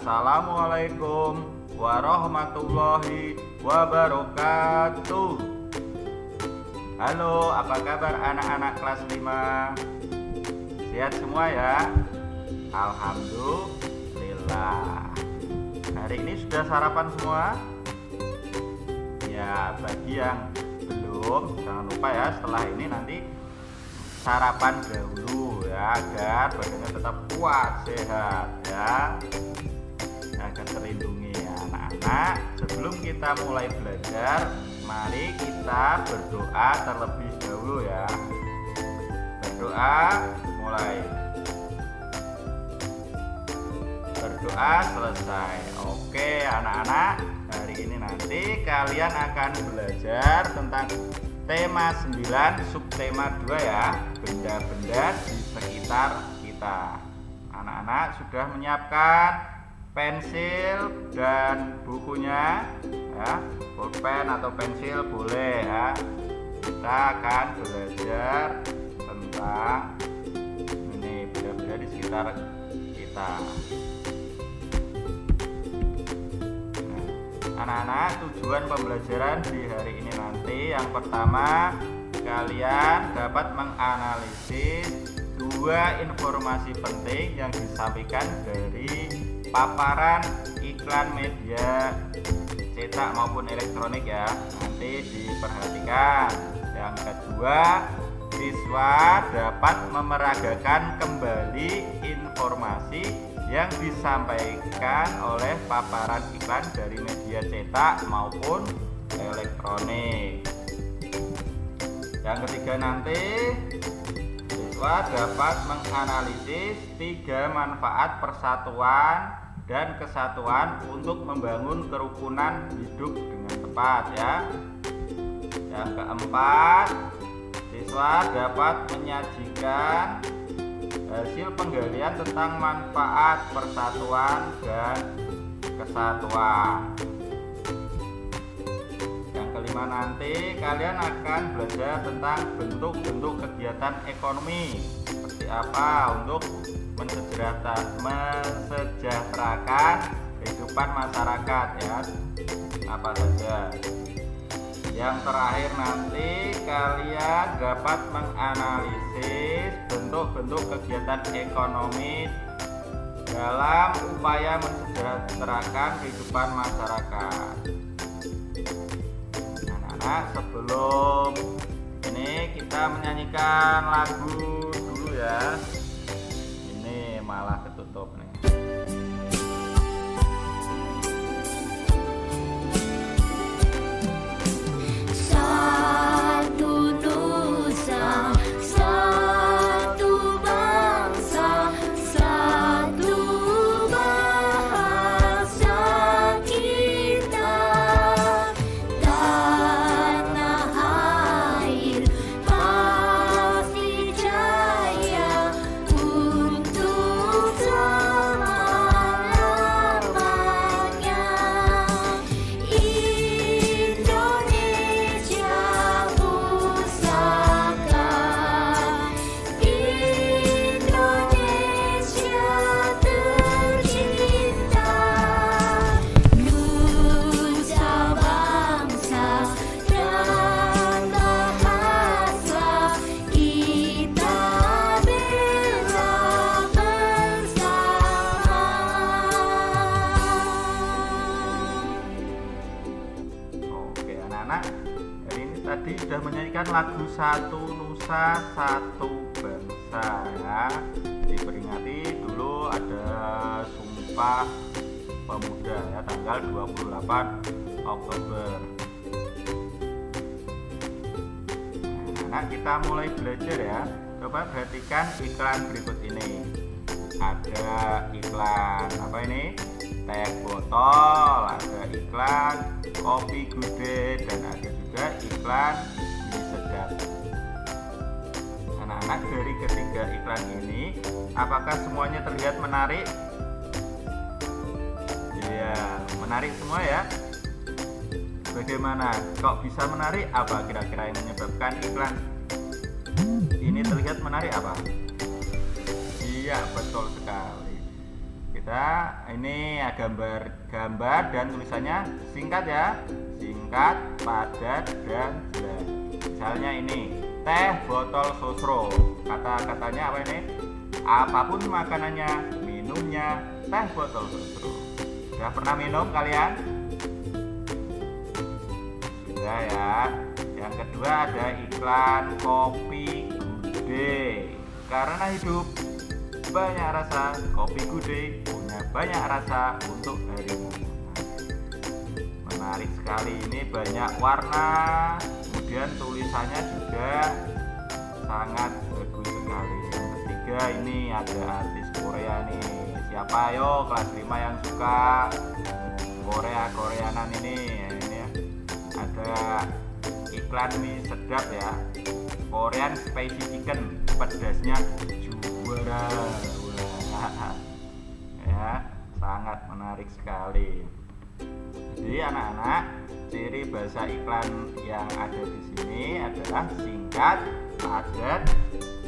Assalamualaikum warahmatullahi wabarakatuh. Halo, apa kabar anak-anak kelas 5? Sehat semua ya? Alhamdulillah. Hari ini sudah sarapan semua? Ya, bagi yang belum, jangan lupa ya, setelah ini nanti sarapan dahulu ya, agar badannya tetap kuat, sehat ya, agar terlindungi ya, anak-anak. Sebelum kita mulai belajar, mari kita berdoa terlebih dahulu ya. Berdoa, mulai. Berdoa selesai. Oke anak-anak, hari ini nanti kalian akan belajar tentang tema 9 subtema 2 ya, benda-benda di sekitar kita. Anak-anak sudah menyiapkan pensil dan bukunya ya, pulpen atau pensil boleh ya. Kita akan belajar tentang ini benda-benda di sekitar kita. Anak-anak, tujuan pembelajaran di hari ini nanti yang pertama, kalian dapat menganalisis dua informasi penting yang disampaikan dari paparan iklan media cetak maupun elektronik ya. Nanti diperhatikan. Yang kedua, siswa dapat memeragakan kembali informasi yang disampaikan oleh paparan iklan dari media cetak maupun elektronik. Yang ketiga nanti, siswa dapat menganalisis 3 manfaat persatuan dan kesatuan untuk membangun kerukunan hidup dengan tepat ya. Yang keempat, siswa dapat menyajikan hasil penggalian tentang manfaat persatuan dan kesatuan. Yang kelima nanti kalian akan belajar tentang bentuk-bentuk kegiatan ekonomi seperti apa untuk mensejahterakan kehidupan masyarakat ya, apa saja. Yang terakhir nanti kalian dapat menganalisis bentuk-bentuk kegiatan ekonomi dalam upaya mensejahterakan kehidupan masyarakat. Anak-anak, sebelum ini kita menyanyikan lagu dulu ya. Ini malah ketutup nih. Hari ini tadi sudah menyanyikan lagu Satu Nusa Satu Bangsa ya. Diperingati dulu ada Sumpah Pemuda ya, tanggal 28 Oktober. Nah, kita mulai belajar ya. Coba perhatikan iklan berikut ini. Ada iklan apa ini? Teh botol, ada iklan kopi Gude, dan ada juga iklan mie sedap. Anak-anak, dari ketiga iklan ini apakah semuanya terlihat menarik? Iya, menarik semua ya. Bagaimana? Kok bisa menarik? Apa kira-kira yang menyebabkan iklan ini terlihat menarik apa? Iya, betul sekali. kita ini gambar dan tulisannya singkat ya, singkat, padat, dan jelas. Misalnya ini teh botol sosro, kata-katanya apa ini? Apapun makanannya, minumnya teh botol sosro. Sudah pernah minum kalian? Sudah ya. Yang kedua ada iklan kopi Gude. Karena hidup banyak rasa, kopi Gude punya banyak rasa untuk harimu. Menarik sekali, ini banyak warna, kemudian tulisannya juga sangat bagus sekali. Yang ketiga ini ada artis Korea nih. Siapa yo kelas 5 yang suka Koreanan ini ya. Ada iklan mie sedap ya, Korean spicy chicken, pedasnya juara. Wah, ya sangat menarik sekali. Jadi anak-anak, ciri bahasa iklan yang ada di sini adalah singkat, padat,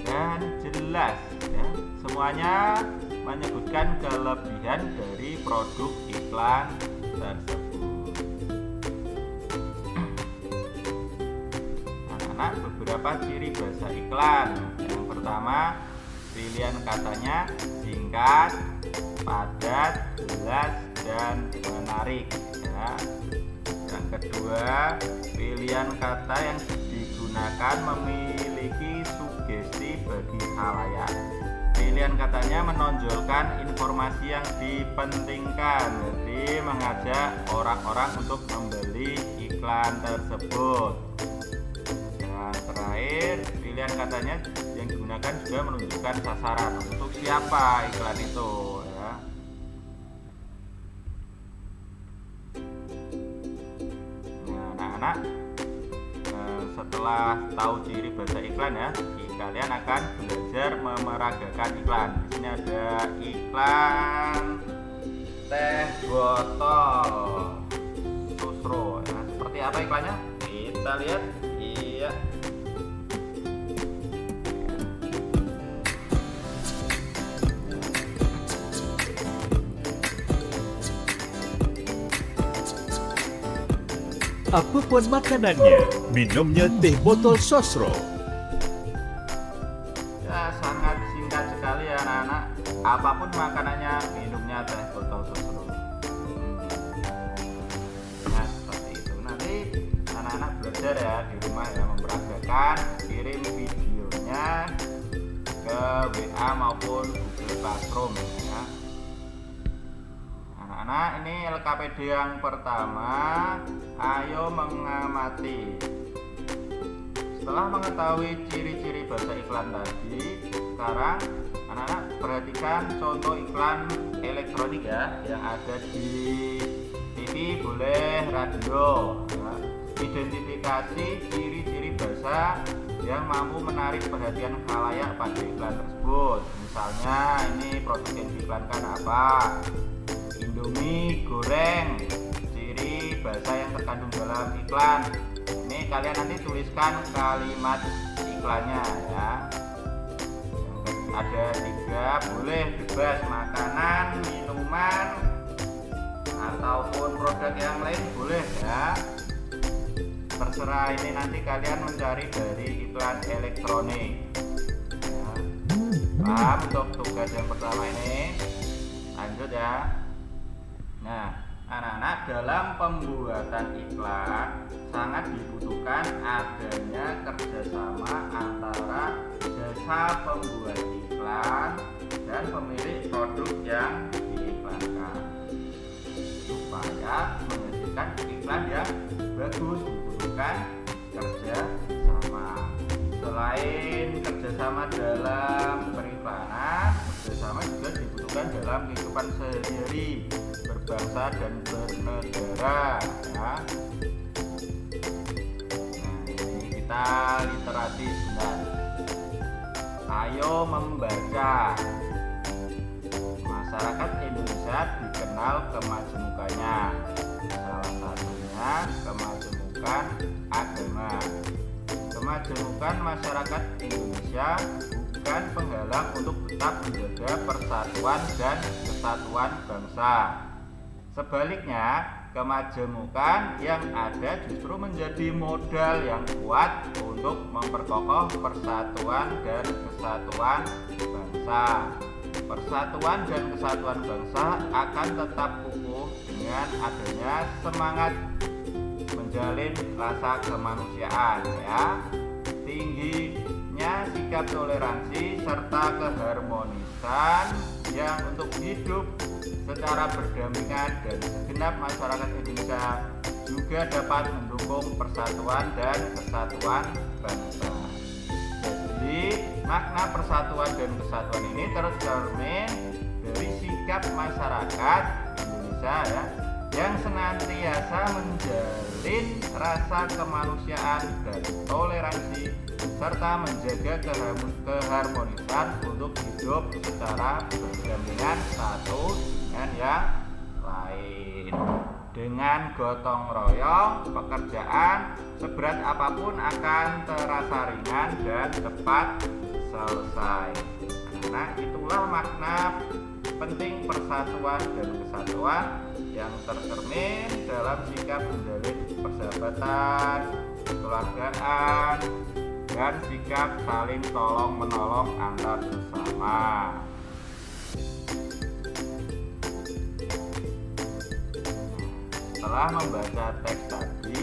dan jelas ya. Semuanya menyebutkan kelebihan dari produk iklan tersebut. Anak-anak, beberapa ciri bahasa iklan. Yang pertama, pilihan katanya singkat, padat, jelas, dan menarik ya. Yang kedua, pilihan kata yang digunakan memiliki sugesti bagi khalayak. Pilihan katanya menonjolkan informasi yang dipentingkan, jadi mengajak orang-orang untuk membeli iklan tersebut. Dan terakhir, pilihan katanya yang digunakan juga menunjukkan sasaran, untuk siapa iklan itu ya. Nah, anak-anak, setelah tahu ciri bahasa iklan ya, kalian akan belajar memeragakan iklan. Di sini ada iklan teh botol sosro ya. Seperti apa iklannya? Kita lihat. Iya. Apapun makanannya, minumnya teh botol sosro. Ya, sangat singkat sekali ya anak-anak. Apapun makanannya, minumnya teh botol sosro. Nah, seperti itu. Nanti anak-anak belajar ya di rumah ya, memperagakan, kirim videonya ke WA maupun Google Classroom ya. Anak-anak, ini LKPD yang pertama, ayo mengamati. Setelah mengetahui ciri-ciri bahasa iklan tadi, sekarang anak-anak perhatikan contoh iklan elektronik ya, yang ada di TV, boleh radio ya. Identifikasi ciri-ciri bahasa yang mampu menarik perhatian khalayak pada iklan tersebut. Misalnya ini produk yang diiklankan apa? Indomie goreng. Ciri bahasa yang terkandung dalam iklan. Ini kalian nanti tuliskan kalimat iklannya ya. Ada 3, boleh bebas, makanan, minuman, ataupun produk yang lain boleh ya. Terserah, ini nanti kalian mencari dari iklan elektronik ya. Paham untuk tugas yang pertama ini? Lanjut ya. Nah, anak-anak, dalam pembuatan iklan sangat dibutuhkan adanya kerjasama antara jasa pembuat iklan dan pemilik produk yang diiklankan. Supaya menghasilkan iklan yang bagus, dibutuhkan kerjasama. Selain kerjasama dalam periklanan, kerjasama juga dibutuhkan dalam kehidupan sehari-hari, berbangsa dan bernegara ya. Nah, ini kita literasi sebentar. Ayo membaca. Masyarakat Indonesia dikenal kemajemukannya. Salah satunya kemajemukan agama. Kemajemukan masyarakat Indonesia bukan penghalang untuk tetap menjaga persatuan dan kesatuan bangsa. Sebaliknya, kemajemukan yang ada justru menjadi modal yang kuat untuk memperkokoh persatuan dan kesatuan bangsa. Persatuan dan kesatuan bangsa akan tetap kukuh dengan adanya semangat menjalin rasa kemanusiaan, ya. Tingginya sikap toleransi serta keharmonisan yang untuk hidup secara berdampingan dan segenap masyarakat Indonesia juga dapat mendukung persatuan dan kesatuan bangsa. Jadi makna persatuan dan kesatuan ini tercermin dari sikap masyarakat Indonesia, ya, yang senantiasa menjalin rasa kemanusiaan dan toleransi serta menjaga keharmonisan untuk hidup secara berdampingan satu dengan yang lain. Dengan gotong royong, pekerjaan seberat apapun akan terasa ringan dan cepat selesai. Nah, itulah makna penting persatuan dan kesatuan yang tercermin dalam sikap menjalin persahabatan, kekeluargaan, dan sikap saling tolong menolong antar sesama. Setelah membaca teks tadi,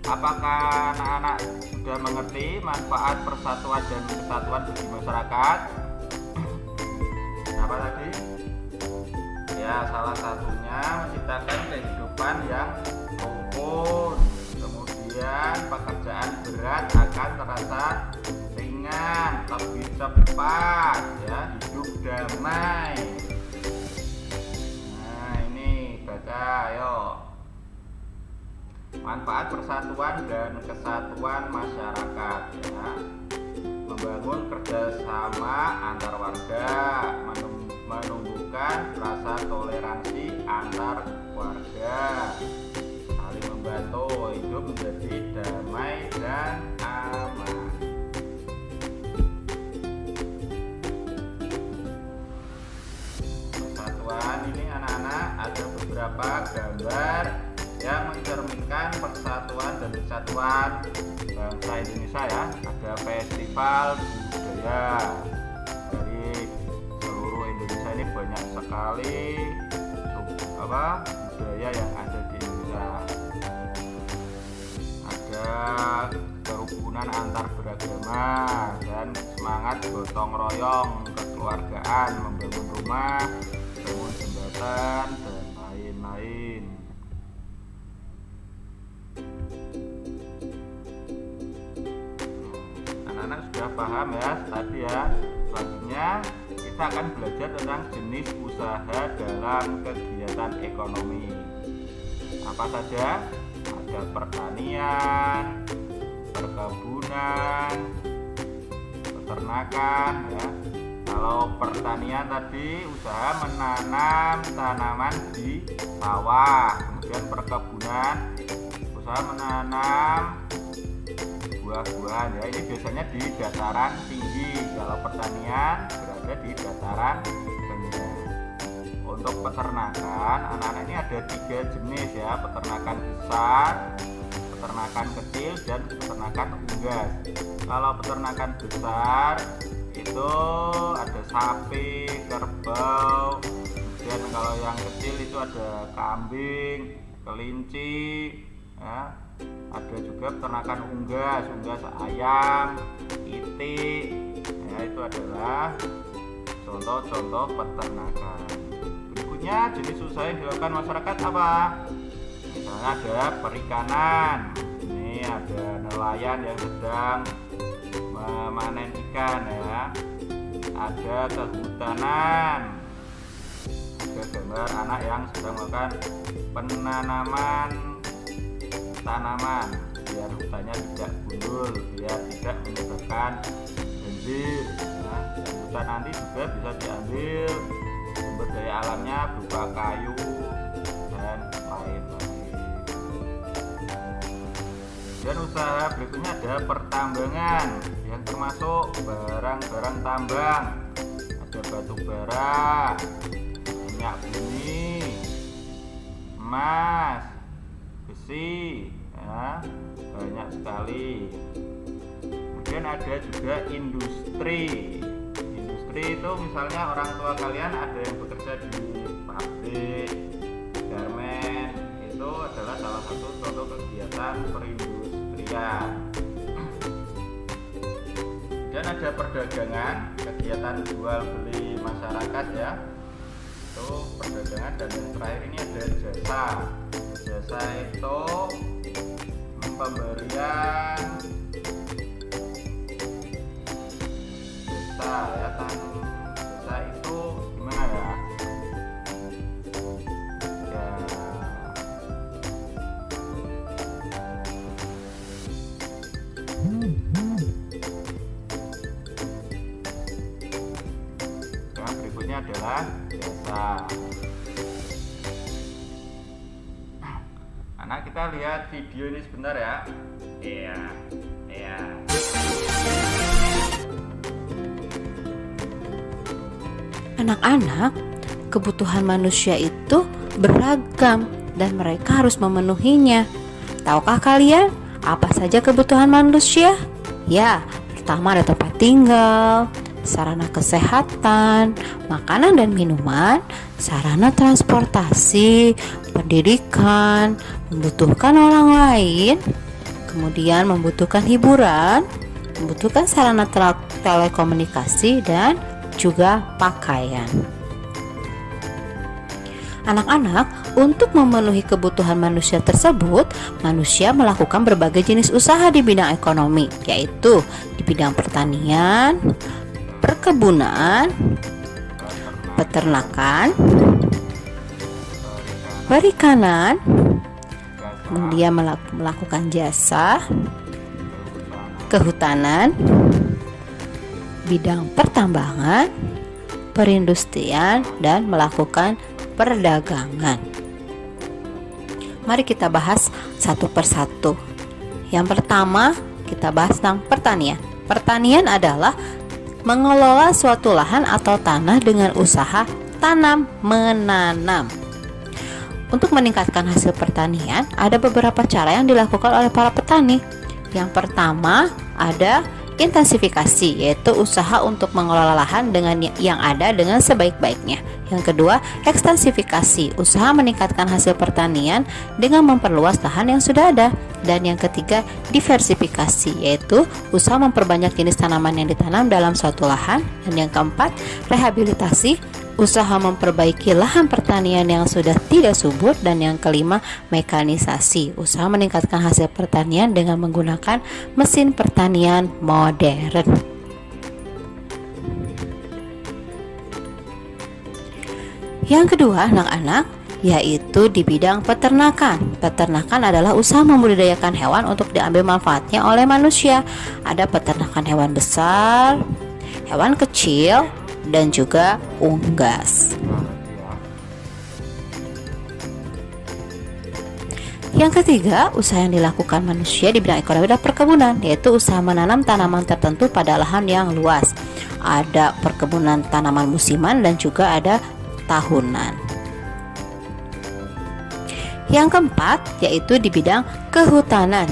apakah anak-anak sudah mengerti manfaat persatuan dan kesatuan bagi masyarakat? Apa tadi? Ya, salah satunya menciptakan kehidupan yang rukun. Kemudian pekerjaan berat akan terasa ringan, lebih cepat, ya, hidup damai. Nah, ini baca, ayo. Manfaat persatuan dan kesatuan masyarakat, ya. Membangun kerjasama antar warga, menumbuhkan rasa toleransi antar warga, saling membantu, hidup menjadi damai dan aman. Persatuan ini anak-anak ada beberapa gambar yang mencerminkan persatuan dan kesatuan bangsa Indonesia, ya. Ada festival budaya dari seluruh Indonesia, ini banyak sekali budaya yang ada di Indonesia. Ada kerukunan antar beragama dan semangat gotong royong, kekeluargaan, membangun rumah, bangun jembatan, dan lain-lain. Anak-anak sudah paham, ya, tadi, ya. Selanjutnya kita akan belajar tentang jenis usaha dalam kegiatan ekonomi. Apa saja? Ada pertanian, perkebunan, peternakan, ya. Kalau pertanian tadi usaha menanam tanaman di sawah. Kemudian perkebunan usaha menanam buah-buahan, ya. Ini biasanya di dataran tinggi. Kalau pertanian berada di dataran rendah. Untuk peternakan, anak-anak ini ada 3 jenis, ya. Peternakan besar, peternakan kecil, dan peternakan unggas. Kalau peternakan besar itu ada sapi, kerbau. Kemudian kalau yang kecil itu ada kambing, kelinci, ya. Ada juga peternakan unggas ayam, itik, ya. Itu adalah contoh-contoh peternakan. Berikutnya jenis usaha yang dilakukan masyarakat apa? Misalnya ada perikanan. Ini ada nelayan yang sedang memanen ikan, ya. Ada kehutanan. Ada gambar anak yang sedang melakukan penanaman tanaman biar hutannya tidak gundul, biar tidak menyebabkan banjir. Nah, dan hutan nanti juga bisa diambil sumber daya alamnya berupa kayu dan lain-lain. Dan usaha berikutnya ada pertambangan yang termasuk barang-barang tambang. Ada batu bara, minyak bumi, emas, besi, ya, banyak sekali. Kemudian ada juga industri. Industri itu misalnya orang tua kalian ada yang bekerja di pabrik, garmen, itu adalah salah satu contoh kegiatan perindustrian. Dan ada perdagangan, kegiatan jual beli masyarakat ya, itu perdagangan. Dan yang terakhir ini ada jasa. Jasa itu pemberian jasa ya, jasa itu gimana ya? Yang berikutnya adalah jasa. Anak, kita lihat video ini sebentar ya. Iya. Anak-anak, kebutuhan manusia itu beragam dan mereka harus memenuhinya. Tahukah kalian apa saja kebutuhan manusia? Ya, pertama ada tempat tinggal, sarana kesehatan, makanan dan minuman, sarana transportasi, pendidikan, membutuhkan orang lain, kemudian membutuhkan hiburan, membutuhkan sarana telekomunikasi, dan juga pakaian. Anak-anak, untuk memenuhi kebutuhan manusia tersebut, manusia melakukan berbagai jenis usaha di bidang ekonomi, yaitu di bidang pertanian, perkebunan, peternakan, perikanan, kemudian melakukan jasa, kehutanan, bidang pertambangan, perindustrian, dan melakukan perdagangan. Mari kita bahas satu persatu. Yang pertama, kita bahas tentang pertanian. Pertanian adalah mengelola suatu lahan atau tanah dengan usaha tanam menanam. Untuk meningkatkan hasil pertanian, ada beberapa cara yang dilakukan oleh para petani. Yang pertama ada intensifikasi, yaitu usaha untuk mengelola lahan dengan yang ada dengan sebaik-baiknya. Yang kedua, ekstensifikasi, usaha meningkatkan hasil pertanian dengan memperluas lahan yang sudah ada. Dan yang ketiga, diversifikasi, yaitu usaha memperbanyak jenis tanaman yang ditanam dalam suatu lahan. Dan yang keempat, rehabilitasi, usaha memperbaiki lahan pertanian yang sudah tidak subur. Dan yang kelima, mekanisasi, usaha meningkatkan hasil pertanian dengan menggunakan mesin pertanian modern. Yang kedua, anak-anak, yaitu di bidang peternakan. Peternakan adalah usaha membudidayakan hewan untuk diambil manfaatnya oleh manusia. Ada peternakan hewan besar, hewan kecil, dan juga unggas. Yang ketiga, usaha yang dilakukan manusia di bidang ekonomi adalah perkebunan, yaitu usaha menanam tanaman tertentu pada lahan yang luas. Ada perkebunan tanaman musiman dan juga ada tahunan. Yang keempat, yaitu di bidang kehutanan,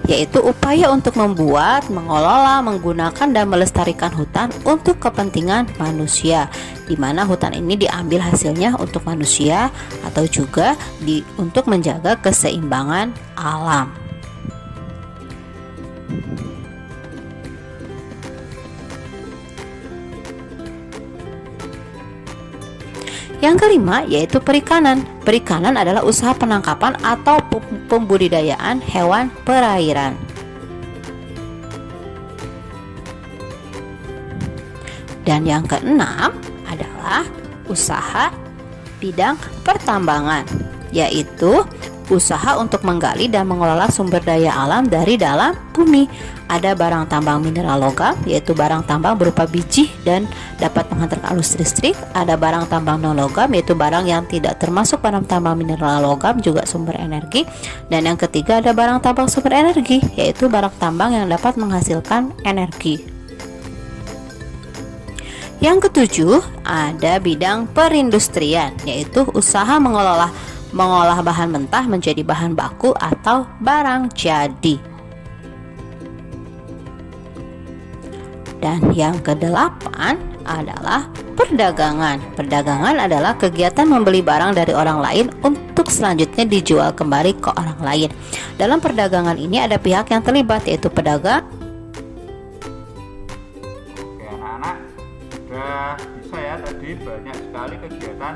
yaitu upaya untuk membuat, mengelola, menggunakan, dan melestarikan hutan untuk kepentingan manusia, di mana hutan ini diambil hasilnya untuk manusia atau juga untuk menjaga keseimbangan alam. Yang kelima, yaitu perikanan. Perikanan adalah usaha penangkapan atau pembudidayaan hewan perairan. Dan yang keenam adalah usaha bidang pertambangan, yaitu usaha untuk menggali dan mengelola sumber daya alam dari dalam bumi. Ada barang tambang mineral logam, yaitu barang tambang berupa biji dan dapat menghantarkan arus listrik. Ada barang tambang non logam, yaitu barang yang tidak termasuk barang tambang mineral logam, juga sumber energi. Dan yang ketiga ada barang tambang sumber energi, yaitu barang tambang yang dapat menghasilkan energi. Yang ketujuh ada bidang perindustrian, yaitu usaha mengolah bahan mentah menjadi bahan baku atau barang jadi. Dan yang kedelapan adalah perdagangan. Perdagangan adalah kegiatan membeli barang dari orang lain untuk selanjutnya dijual kembali ke orang lain. Dalam perdagangan ini ada pihak yang terlibat, yaitu pedagang. Oke anak-anak, sudah bisa ya tadi banyak sekali kegiatan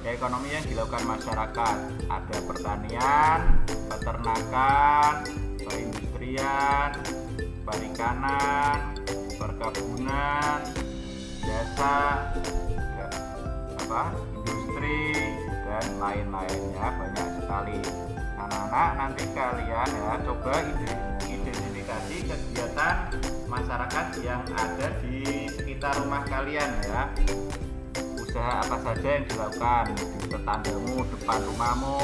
ekonomi yang dilakukan masyarakat. Ada pertanian, peternakan, perindustrian, perikanan, perkebunan, jasa, industri, dan lain-lainnya, banyak sekali. Anak-anak, nanti kalian ya coba identifikasi kegiatan masyarakat yang ada di sekitar rumah kalian ya. Usaha apa saja yang dilakukan di tetanggamu, depan rumahmu,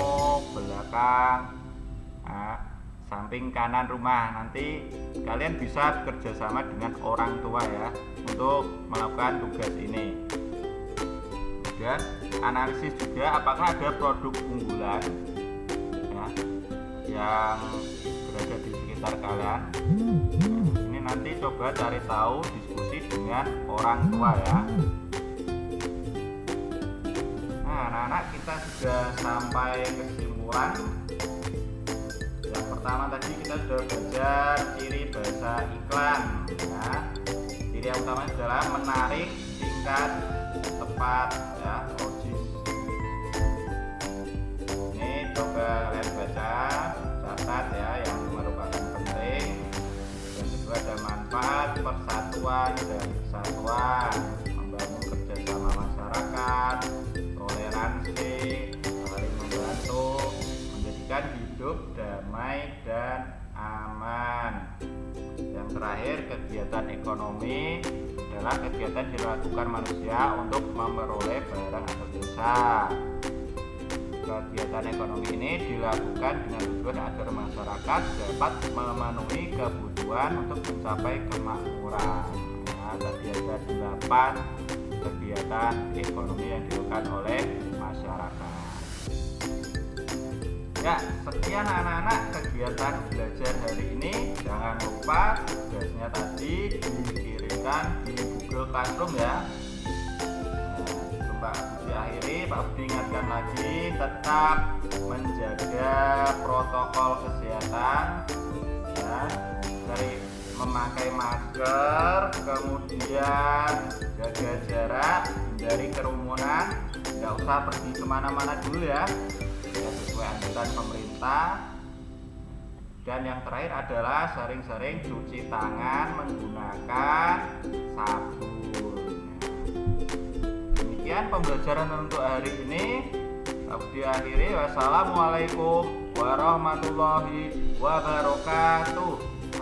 belakang, samping kanan rumah. Nanti kalian bisa bekerjasama dengan orang tua ya untuk melakukan tugas ini. Dan analisis juga apakah ada produk unggulan ya, yang berada di sekitar kalian. Ini nanti coba cari tahu, diskusi dengan orang tua ya. Anak-anak, kita sudah sampai kesimpulan. Yang pertama tadi kita sudah belajar ciri bahasa iklan ya. Ciri yang utama adalah menarik, singkat, tepat ya, logis. Ini coba kalian baca, catat ya yang merupakan penting. Yang kedua ada manfaat, persatuan dan kesatuan, membangun kerjasama masyarakat, toleransi, saling membantu, menjadikan hidup damai dan aman. Yang terakhir, kegiatan ekonomi adalah kegiatan dilakukan manusia untuk memperoleh barang atau jasa. Kegiatan ekonomi ini dilakukan dengan tujuan agar masyarakat dapat memenuhi kebutuhan untuk mencapai kemakmuran. Nah, tadi ada 8 kegiatan ekonomi yang dilakukan oleh masyarakat. Ya, sekian anak-anak kegiatan belajar hari ini. Jangan lupa tugasnya tadi dikirimkan di Google Classroom ya. Coba diakhiri, Pak Budi ingatkan lagi, tetap menjaga protokol kesehatan ya, dari memakai masker, kemudian jaga jarak, hindari kerumunan, nggak usah pergi kemana-mana dulu ya, sesuai anjuran pemerintah. Dan yang terakhir adalah sering-sering cuci tangan menggunakan sabun. Demikian pembelajaran untuk hari ini. Aku diakhiri, wassalamualaikum warahmatullahi wabarakatuh.